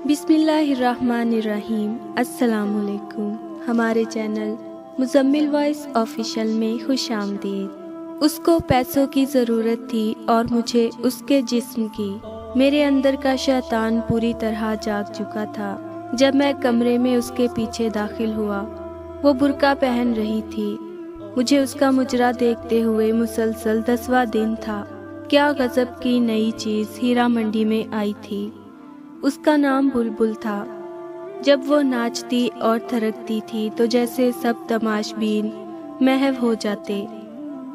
बिस्मिल्लाहिर्रहमानिर्रहीम। अस्सलाम वालेकुम। हमारे चैनल मुज़म्मिल वॉइस ऑफिशियल में खुश आमदीद। उसको पैसों की ज़रूरत थी और मुझे उसके जिस्म की। मेरे अंदर का शैतान पूरी तरह जाग चुका था। जब मैं कमरे में उसके पीछे दाखिल हुआ, वो बुर्का पहन रही थी। मुझे उसका मुजरा देखते हुए मुसलसल 10वां दिन था। क्या गज़ब की नई चीज़ हीरा मंडी में आई थी। उसका नाम बुलबुल था। जब वो नाचती और थिरकती थी तो जैसे सब तमाशबीन महव हो जाते।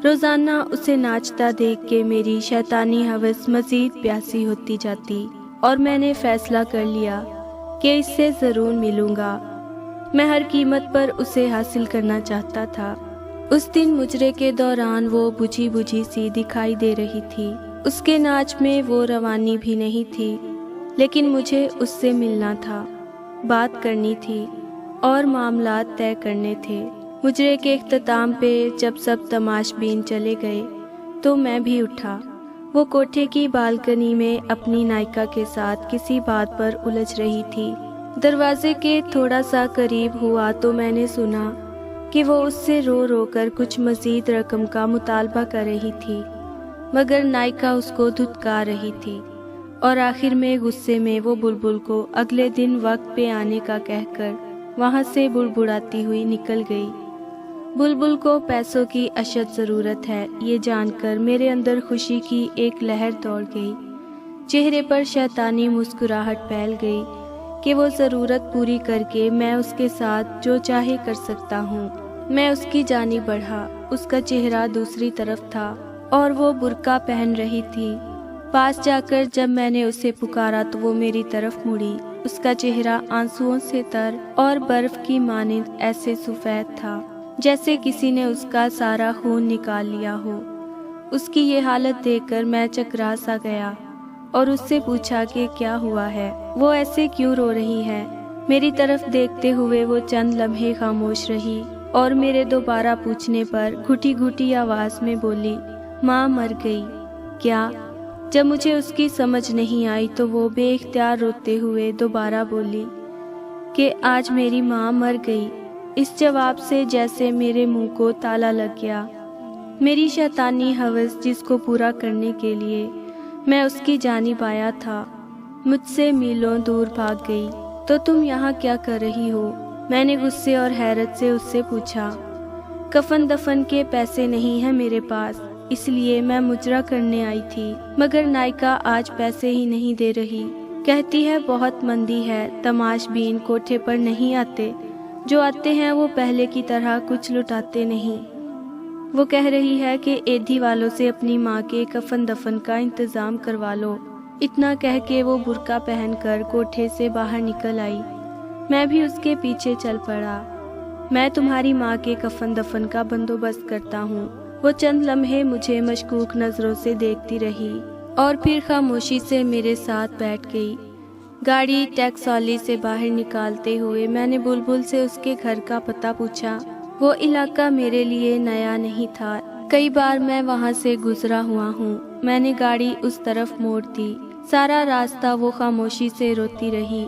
रोज़ाना उसे नाचता देख के मेरी शैतानी हवस मज़ीद प्यासी होती जाती और मैंने फ़ैसला कर लिया कि इससे ज़रूर मिलूँगा। मैं हर कीमत पर उसे हासिल करना चाहता था। उस दिन मुजरे के दौरान वो बुझी बुझी सी दिखाई दे रही थी। उसके नाच में वो रवानी भी नहीं थी, लेकिन मुझे उससे मिलना था, बात करनी थी और मामलात तय करने थे। मुजरे के इख्तिताम पे जब सब तमाशबीन चले गए तो मैं भी उठा। वो कोठे की बालकनी में अपनी नायिका के साथ किसी बात पर उलझ रही थी। दरवाजे के थोड़ा सा करीब हुआ तो मैंने सुना कि वो उससे रो रो कर कुछ मज़ीद रकम का मुतालबा कर रही थी, मगर नायिका उसको धुतकार रही थी और आखिर में गुस्से में वो बुलबुल को अगले दिन वक्त पे आने का कहकर वहाँ से बुड़बुड़ाती हुई निकल गई। बुलबुल को पैसों की अशद ज़रूरत है, ये जानकर मेरे अंदर खुशी की एक लहर दौड़ गई। चेहरे पर शैतानी मुस्कुराहट फैल गई कि वो ज़रूरत पूरी करके मैं उसके साथ जो चाहे कर सकता हूँ। मैं उसकी जानी बढ़ा। उसका चेहरा दूसरी तरफ था और वो बुर्का पहन रही थी। पास जाकर जब मैंने उसे पुकारा तो वो मेरी तरफ मुड़ी। उसका चेहरा आंसुओं से तर और बर्फ की मानिंद ऐसे सफ़ेद था जैसे किसी ने उसका सारा खून निकाल लिया हो। उसकी ये हालत देखकर मैं चकरा सा गया और उससे पूछा कि क्या हुआ है, वो ऐसे क्यों रो रही है। मेरी तरफ देखते हुए वो चंद लम्हे खामोश रही और मेरे दोबारा पूछने पर घुटी घुटी आवाज़ में बोली, माँ मर गई क्या? जब मुझे उसकी समझ नहीं आई तो वो बेइख्तियार रोते हुए दोबारा बोली कि आज मेरी माँ मर गई। इस जवाब से जैसे मेरे मुंह को ताला लग गया। मेरी शैतानी हवस जिसको पूरा करने के लिए मैं उसकी जानिब आया था, मुझसे मीलों दूर भाग गई। तो तुम यहाँ क्या कर रही हो? मैंने गुस्से और हैरत से उससे पूछा। कफन दफन के पैसे नहीं हैं मेरे पास, इसलिए मैं मुजरा करने आई थी, मगर नायिका आज पैसे ही नहीं दे रही। कहती है बहुत मंदी है, तमाशबीन कोठे पर नहीं आते, जो आते हैं वो पहले की तरह कुछ लुटाते नहीं। वो कह रही है कि एधी वालों से अपनी माँ के कफन दफन का इंतज़ाम करवा लो। इतना कह के वो बुर्का पहनकर कोठे से बाहर निकल आई। मैं भी उसके पीछे चल पड़ा। मैं तुम्हारी माँ के कफन दफन का बंदोबस्त करता हूँ। वो चंद लम्हे मुझे मशकूक नज़रों से देखती रही और फिर खामोशी से मेरे साथ बैठ गई। गाड़ी टैक्सॉली से बाहर निकालते हुए मैंने बुलबुल से उसके घर का पता पूछा। वो इलाका मेरे लिए नया नहीं था, कई बार मैं वहाँ से गुजरा हुआ हूँ। मैंने गाड़ी उस तरफ मोड़ दी। सारा रास्ता वो खामोशी से रोती रही।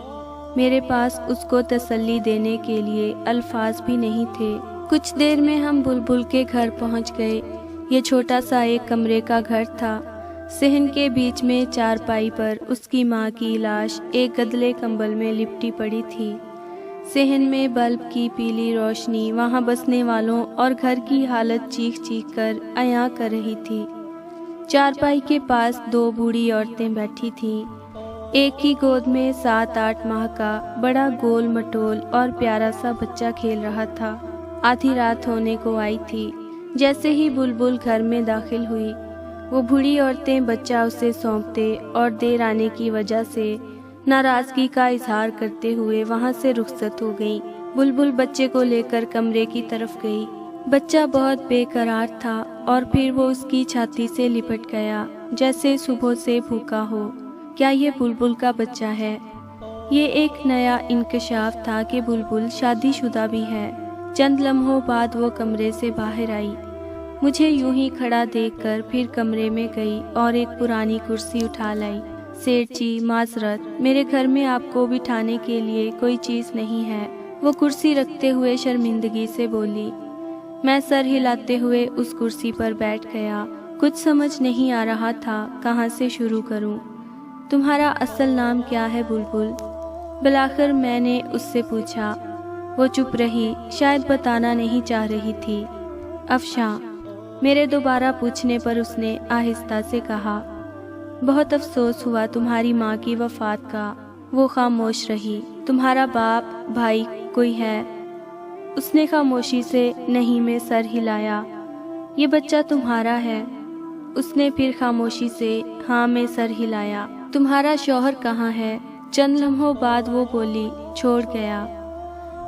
मेरे पास उसको तसल्ली देने के लिए अल्फाज भी नहीं थे। कुछ देर में हम बुलबुल के घर पहुंच गए। ये छोटा सा एक कमरे का घर था। सहन के बीच में चारपाई पर उसकी माँ की लाश एक गदले कंबल में लिपटी पड़ी थी। सहन में बल्ब की पीली रोशनी वहाँ बसने वालों और घर की हालत चीख चीख कर अयां कर रही थी। चारपाई के पास 2 बूढ़ी औरतें बैठी थीं। एक की गोद में 7-8 माह का बड़ा गोल मटोल और प्यारा सा बच्चा खेल रहा था। आधी रात होने को आई थी। जैसे ही बुलबुल घर में दाखिल हुई, वो बूढ़ी औरतें बच्चा उसे सौंपते और देर आने की वजह से नाराज़गी का इजहार करते हुए वहाँ से रुखसत हो गई। बुलबुल बच्चे को लेकर कमरे की तरफ गई। बच्चा बहुत बेकरार था और फिर वो उसकी छाती से लिपट गया जैसे सुबह से भूखा हो। क्या ये बुलबुल का बच्चा है? ये एक नया इंकशाफ था कि बुलबुल शादीशुदा भी है। चंद लम्हों बाद वो कमरे से बाहर आई। मुझे यूं ही खड़ा देखकर फिर कमरे में गई और एक पुरानी कुर्सी उठा लाई। सेठ जी माजरत, मेरे घर में आपको बिठाने के लिए कोई चीज़ नहीं है। वो कुर्सी रखते हुए शर्मिंदगी से बोली। मैं सर हिलाते हुए उस कुर्सी पर बैठ गया। कुछ समझ नहीं आ रहा था कहाँ से शुरू करूं। तुम्हारा असल नाम क्या है बुलबुल? बिलाखिर मैंने उससे पूछा। वो चुप रही, शायद बताना नहीं चाह रही थी। अफशा, मेरे दोबारा पूछने पर उसने आहिस्ता से कहा। बहुत अफसोस हुआ तुम्हारी माँ की वफ़ात का। वो खामोश रही। तुम्हारा बाप भाई कोई है? उसने खामोशी से नहीं में सर हिलाया। ये बच्चा तुम्हारा है? उसने फिर खामोशी से हाँ में सर हिलाया। तुम्हारा शौहर कहाँ है? चंद लम्हों बाद वो बोली, छोड़ गया।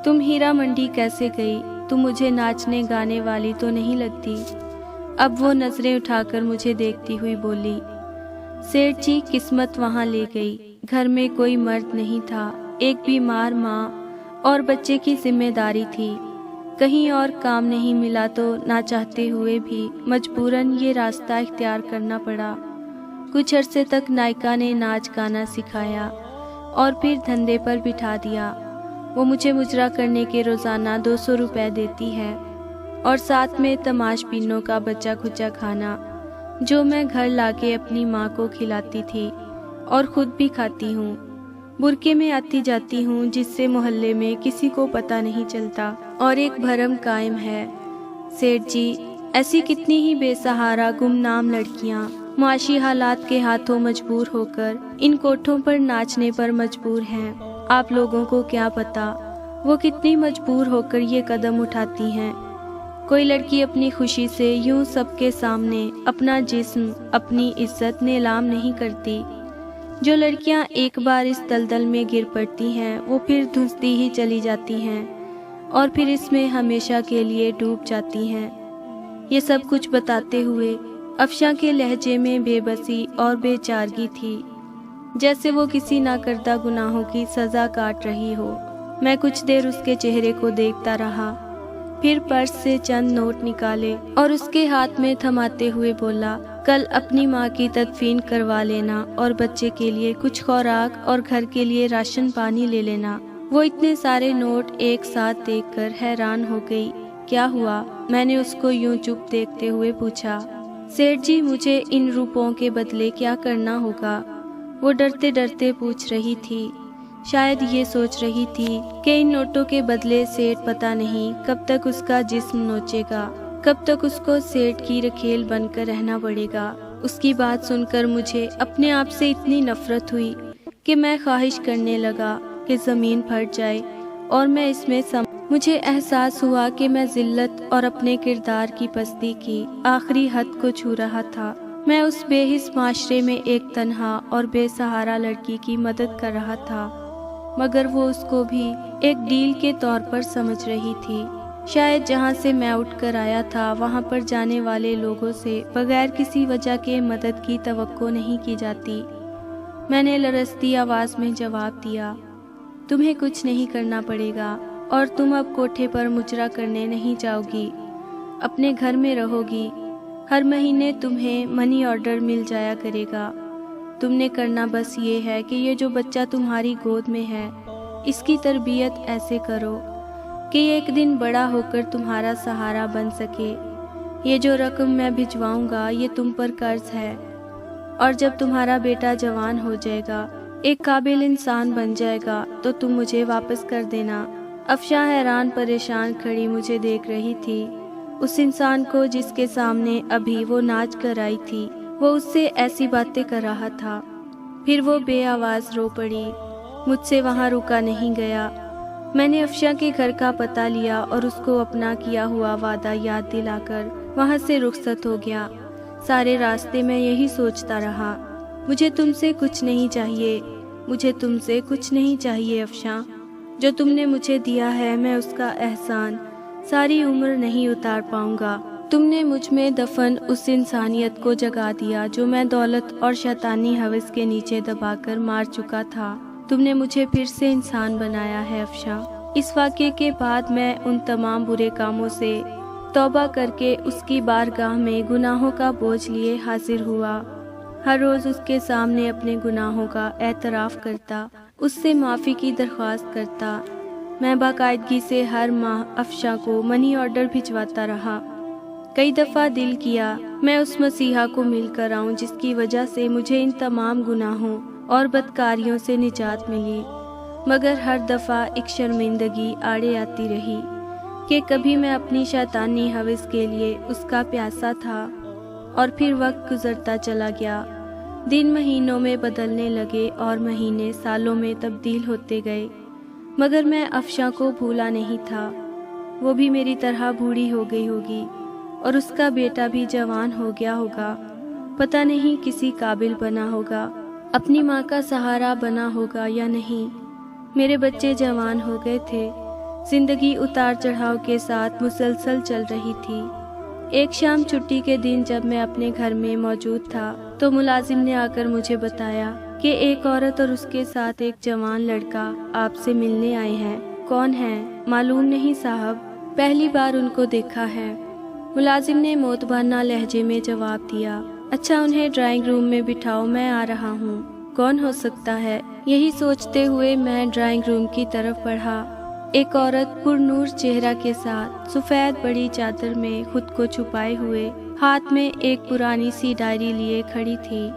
तुम हीरा मंडी कैसे गई? तुम मुझे नाचने गाने वाली तो नहीं लगती। अब वो नजरें उठाकर मुझे देखती हुई बोली। सेठ जी किस्मत वहाँ ले गई। घर में कोई मर्द नहीं था। एक बीमार माँ और बच्चे की जिम्मेदारी थी। कहीं और काम नहीं मिला तो ना चाहते हुए भी मजबूरन ये रास्ता इख्तियार करना पड़ा। कुछ अरसे तक नायिका ने नाच गाना सिखाया और फिर धंधे पर बिठा दिया। वो मुझे मुजरा करने के रोज़ाना 200 रुपए देती है और साथ में तमाशबीनों का बचा खुचा खाना जो मैं घर लाके अपनी माँ को खिलाती थी और ख़ुद भी खाती हूँ। बुरके में आती जाती हूँ जिससे मोहल्ले में किसी को पता नहीं चलता और एक भरम कायम है। सेठ जी, ऐसी कितनी ही बेसहारा गुमनाम लड़कियाँ मुआशी हालात के हाथों मजबूर होकर इन कोठों पर नाचने पर मजबूर हैं। आप लोगों को क्या पता वो कितनी मजबूर होकर ये कदम उठाती हैं। कोई लड़की अपनी खुशी से यूं सबके सामने अपना जिस्म, अपनी इज्जत नीलाम नहीं करती। जो लड़कियां एक बार इस दलदल में गिर पड़ती हैं वो फिर धुंसती ही चली जाती हैं और फिर इसमें हमेशा के लिए डूब जाती हैं। ये सब कुछ बताते हुए अफशा के लहजे में बेबसी और बेचारगी थी, जैसे वो किसी नाकर्दा गुनाहों की सज़ा काट रही हो। मैं कुछ देर उसके चेहरे को देखता रहा, फिर पर्स से चंद नोट निकाले और उसके हाथ में थमाते हुए बोला, कल अपनी माँ की तदफीन करवा लेना और बच्चे के लिए कुछ खुराक और घर के लिए राशन पानी ले लेना। वो इतने सारे नोट एक साथ देखकर हैरान हो गई। क्या हुआ? मैंने उसको यूं चुप देखते हुए पूछा। सेठ जी, मुझे इन रुपयों के बदले क्या करना होगा? वो डरते डरते पूछ रही थी। शायद ये सोच रही थी कि इन नोटों के बदले सेठ पता नहीं कब तक उसका जिस्म नोचेगा, कब तक उसको सेठ की रखेल बनकर रहना पड़ेगा। उसकी बात सुनकर मुझे अपने आप से इतनी नफरत हुई कि मैं ख्वाहिश करने लगा कि ज़मीन फट जाए और मैं इसमें मुझे एहसास हुआ कि मैं जिल्लत और अपने किरदार की पस्ती की आखिरी हद को छू रहा था। मैं उस बेहिस माशरे में एक तन्हा और बेसहारा लड़की की मदद कर रहा था, मगर वो उसको भी एक डील के तौर पर समझ रही थी। शायद जहाँ से मैं उठकर आया था वहाँ पर जाने वाले लोगों से बगैर किसी वजह के मदद की तवक्को नहीं की जाती। मैंने लरसती आवाज़ में जवाब दिया, तुम्हें कुछ नहीं करना पड़ेगा और तुम अब कोठे पर मुजरा करने नहीं जाओगी, अपने घर में रहोगी। हर महीने तुम्हें मनी ऑर्डर मिल जाया करेगा। तुमने करना बस ये है कि ये जो बच्चा तुम्हारी गोद में है इसकी तरबियत ऐसे करो कि ये एक दिन बड़ा होकर तुम्हारा सहारा बन सके। ये जो रकम मैं भिजवाऊंगा ये तुम पर कर्ज है और जब तुम्हारा बेटा जवान हो जाएगा, एक काबिल इंसान बन जाएगा तो तुम मुझे वापस कर देना। अफशा हैरान परेशान खड़ी मुझे देख रही थी। उस इंसान को जिसके सामने अभी वो नाच कर आई थी, वो उससे ऐसी बातें कर रहा था। फिर वो बेआवाज़ रो पड़ी। मुझसे वहाँ रुका नहीं गया। मैंने अफशा के घर का पता लिया और उसको अपना किया हुआ वादा याद दिलाकर वहाँ से रुखसत हो गया। सारे रास्ते मैं यही सोचता रहा, मुझे तुमसे कुछ नहीं चाहिए, मुझे तुमसे कुछ नहीं चाहिए अफशा। जो तुमने मुझे दिया है मैं उसका एहसान सारी उम्र नहीं उतार पाऊंगा। तुमने मुझ में दफन उस इंसानियत को जगा दिया जो मैं दौलत और शैतानी हवस के नीचे दबाकर मार चुका था। तुमने मुझे फिर से इंसान बनाया है अफशा। इस वाक़े के बाद मैं उन तमाम बुरे कामों से तौबा करके उसकी बारगाह में गुनाहों का बोझ लिए हाजिर हुआ। ہر روز اس کے سامنے اپنے گناہوں کا اعتراف کرتا، اس سے معافی کی درخواست کرتا۔ میں باقاعدگی سے ہر ماہ افشاں کو منی آرڈر بھجواتا رہا۔ کئی دفعہ دل کیا میں اس مسیحا کو مل کر آؤں جس کی وجہ سے مجھے ان تمام گناہوں اور بدکاریوں سے نجات ملی، مگر ہر دفعہ ایک شرمندگی آڑے آتی رہی کہ کبھی میں اپنی شیطانی ہوس کے لیے اس کا پیاسا تھا، اور پھر وقت گزرتا چلا گیا۔ دن مہینوں میں بدلنے لگے اور مہینے سالوں میں تبدیل ہوتے گئے، مگر میں افشاں کو بھولا نہیں تھا۔ وہ بھی میری طرح بوڑھی ہو گئی ہوگی اور اس کا بیٹا بھی جوان ہو گیا ہوگا، پتہ نہیں کسی قابل بنا ہوگا، اپنی ماں کا سہارا بنا ہوگا یا نہیں۔ میرے بچے جوان ہو گئے تھے، زندگی اتار چڑھاؤ کے ساتھ مسلسل چل رہی تھی۔ ایک شام چھٹی کے دن جب میں اپنے گھر میں موجود تھا تو ملازم نے آ کر مجھے بتایا کہ ایک عورت اور اس کے ساتھ ایک جوان لڑکا آپ سے ملنے آئے ہیں۔ کون ہیں؟ معلوم نہیں صاحب، پہلی بار ان کو دیکھا ہے۔ ملازم نے موتبانہ لہجے میں جواب دیا۔ اچھا، انہیں ڈرائنگ روم میں بٹھاؤ، میں آ رہا ہوں۔ کون ہو سکتا ہے؟ یہی سوچتے ہوئے میں ڈرائنگ روم کی طرف بڑھا۔ ایک عورت پر نور چہرہ کے ساتھ سفید بڑی چادر میں خود کو چھپائے ہوئے ہاتھ میں ایک پرانی سی ڈائری لیے کھڑی تھی،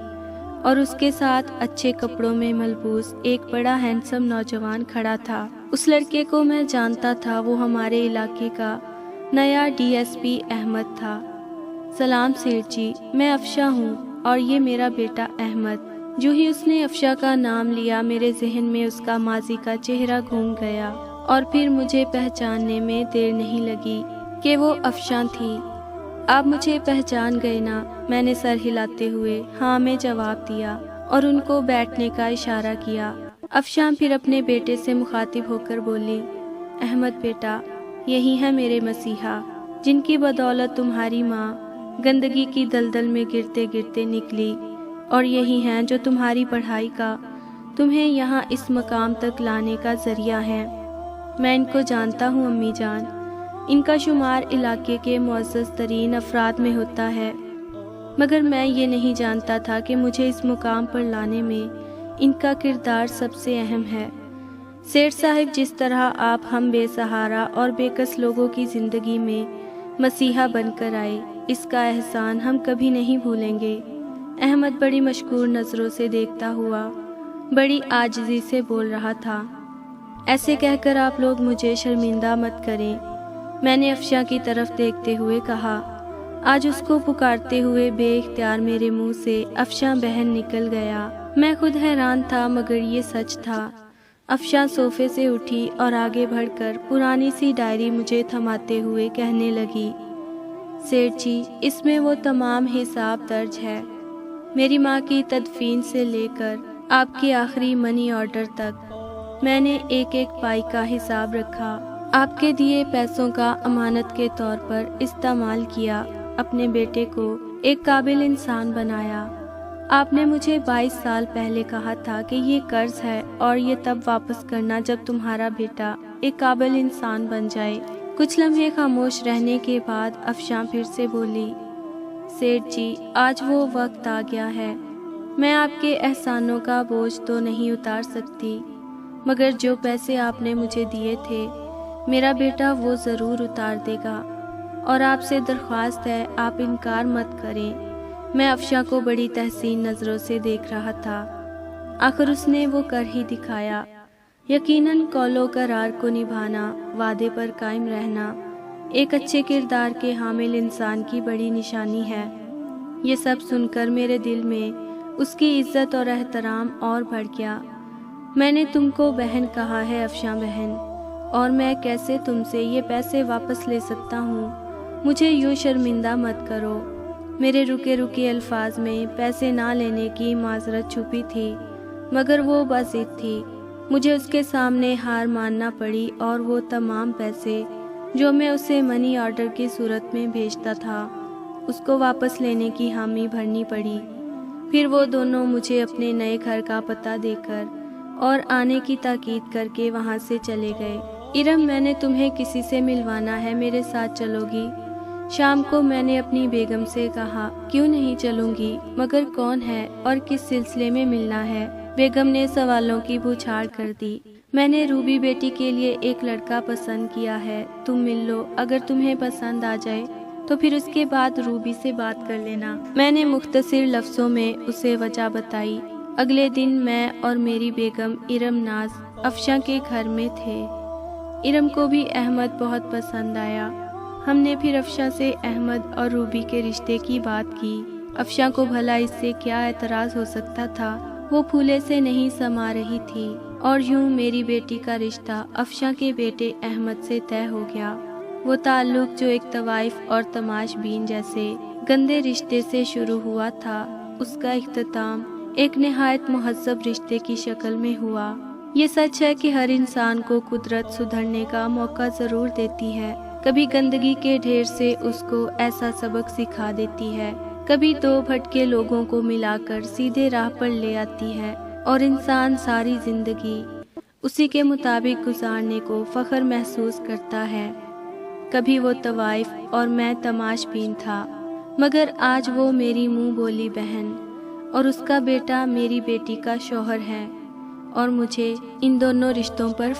اور اس کے ساتھ اچھے کپڑوں میں ملبوس ایک بڑا ہینڈسم نوجوان کھڑا تھا۔ اس لڑکے کو میں جانتا تھا، وہ ہمارے علاقے کا نیا ڈی ایس پی احمد تھا۔ سلام سیٹھ جی، میں افشاں ہوں اور یہ میرا بیٹا احمد۔ جو ہی اس نے افشاں کا نام لیا میرے ذہن میں اس کا ماضی کا چہرہ گھوم گیا، اور پھر مجھے پہچاننے میں دیر نہیں لگی کہ وہ افشاں تھی۔ آپ مجھے پہچان گئے نا؟ میں نے سر ہلاتے ہوئے ہاں میں جواب دیا اور ان کو بیٹھنے کا اشارہ کیا۔ افشاں پھر اپنے بیٹے سے مخاطب ہو کر بولی، احمد بیٹا، یہی ہے میرے مسیحا جن کی بدولت تمہاری ماں گندگی کی دلدل میں گرتے گرتے نکلی، اور یہی ہیں جو تمہاری پڑھائی کا، تمہیں یہاں اس مقام تک لانے کا ذریعہ ہیں۔ میں ان کو جانتا ہوں امی جان، ان کا شمار علاقے کے معزز ترین افراد میں ہوتا ہے، مگر میں یہ نہیں جانتا تھا کہ مجھے اس مقام پر لانے میں ان کا کردار سب سے اہم ہے۔ سیٹھ صاحب، جس طرح آپ ہم بے سہارا اور بے کس لوگوں کی زندگی میں مسیحا بن کر آئے، اس کا احسان ہم کبھی نہیں بھولیں گے۔ احمد بڑی مشکور نظروں سے دیکھتا ہوا بڑی عاجزی سے بول رہا تھا، ایسے کہہ کر آپ لوگ مجھے شرمندہ مت کریں۔ میں نے افشاں کی طرف دیکھتے ہوئے کہا۔ آج اس کو پکارتے ہوئے بے اختیار میرے منہ سے افشاں بہن نکل گیا۔ میں خود حیران تھا، مگر یہ سچ تھا۔ افشاں صوفے سے اٹھی اور آگے بڑھ کر پرانی سی ڈائری مجھے تھماتے ہوئے کہنے لگی، سیٹھ جی، اس میں وہ تمام حساب درج ہے، میری ماں کی تدفین سے لے کر آپ کی آخری منی آرڈر تک۔ میں نے ایک ایک پائی کا حساب رکھا، آپ کے دیے پیسوں کا امانت کے طور پر استعمال کیا، اپنے بیٹے کو ایک قابل انسان بنایا۔ آپ نے مجھے 22 سال پہلے کہا تھا کہ یہ قرض ہے اور یہ تب واپس کرنا جب تمہارا بیٹا ایک قابل انسان بن جائے۔ کچھ لمحے خاموش رہنے کے بعد افشاں پھر سے بولی، سیٹھ جی، آج وہ وقت آ گیا ہے، میں آپ کے احسانوں کا بوجھ تو نہیں اتار سکتی، مگر جو پیسے آپ نے مجھے دیے تھے میرا بیٹا وہ ضرور اتار دے گا، اور آپ سے درخواست ہے آپ انکار مت کریں۔ میں افشاں کو بڑی تحسین نظروں سے دیکھ رہا تھا۔ آخر اس نے وہ کر ہی دکھایا۔ یقیناً قول و قرار کو نبھانا، وعدے پر قائم رہنا ایک اچھے کردار کے حامل انسان کی بڑی نشانی ہے۔ یہ سب سن کر میرے دل میں اس کی عزت اور احترام اور بڑھ گیا۔ میں نے تم کو بہن کہا ہے افشاں بہن، اور میں کیسے تم سے یہ پیسے واپس لے سکتا ہوں؟ مجھے یوں شرمندہ مت کرو۔ میرے رکے رکے الفاظ میں پیسے نہ لینے کی معذرت چھپی تھی، مگر وہ بضد تھی۔ مجھے اس کے سامنے ہار ماننا پڑی، اور وہ تمام پیسے جو میں اسے منی آرڈر کی صورت میں بھیجتا تھا اس کو واپس لینے کی حامی بھرنی پڑی۔ پھر وہ دونوں مجھے اپنے نئے گھر کا پتہ دے کر اور آنے کی تاکید کر کے وہاں سے چلے گئے۔ ارم، میں نے تمہیں کسی سے ملوانا ہے، میرے ساتھ چلو گی؟ شام کو میں نے اپنی بیگم سے کہا کیوں نہیں چلوں گی، مگر کون ہے اور کس سلسلے میں ملنا ہے؟ بیگم نے سوالوں کی بوچھاڑ کر دی۔ میں نے روبی بیٹی کے لیے ایک لڑکا پسند کیا ہے، تم مل لو، اگر تمہیں پسند آ جائے تو پھر اس کے بعد روبی سے بات کر لینا۔ میں نے مختصر لفظوں میں اسے وجہ بتائی۔ اگلے دن میں اور میری بیگم ارم ناز افشاں کے گھر میں تھے۔ ارم کو بھی احمد بہت پسند آیا۔ ہم نے پھر افشاں سے احمد اور روبی کے رشتے کی بات کی۔ افشاں کو بھلا اس سے کیا اعتراض ہو سکتا تھا، وہ پھولے سے نہیں سما رہی تھی، اور یوں میری بیٹی کا رشتہ افشاں کے بیٹے احمد سے طے ہو گیا۔ وہ تعلق جو ایک طوائف اور تماش بین جیسے گندے رشتے سے شروع ہوا تھا، اس کا اختتام ایک نہایت مہذب رشتے کی شکل میں ہوا۔ یہ سچ ہے کہ ہر انسان کو قدرت سدھرنے کا موقع ضرور دیتی ہے۔ کبھی گندگی کے ڈھیر سے اس کو ایسا سبق سکھا دیتی ہے، کبھی دو بھٹکے لوگوں کو ملا کر سیدھے راہ پر لے آتی ہے، اور انسان ساری زندگی اسی کے مطابق گزارنے کو فخر محسوس کرتا ہے۔ کبھی وہ طوائف اور میں تماش بین تھا، مگر آج وہ میری منہ بولی بہن اور اس کا بیٹا میری بیٹی کا شوہر ہے، اور مجھے ان دونوں رشتوں پر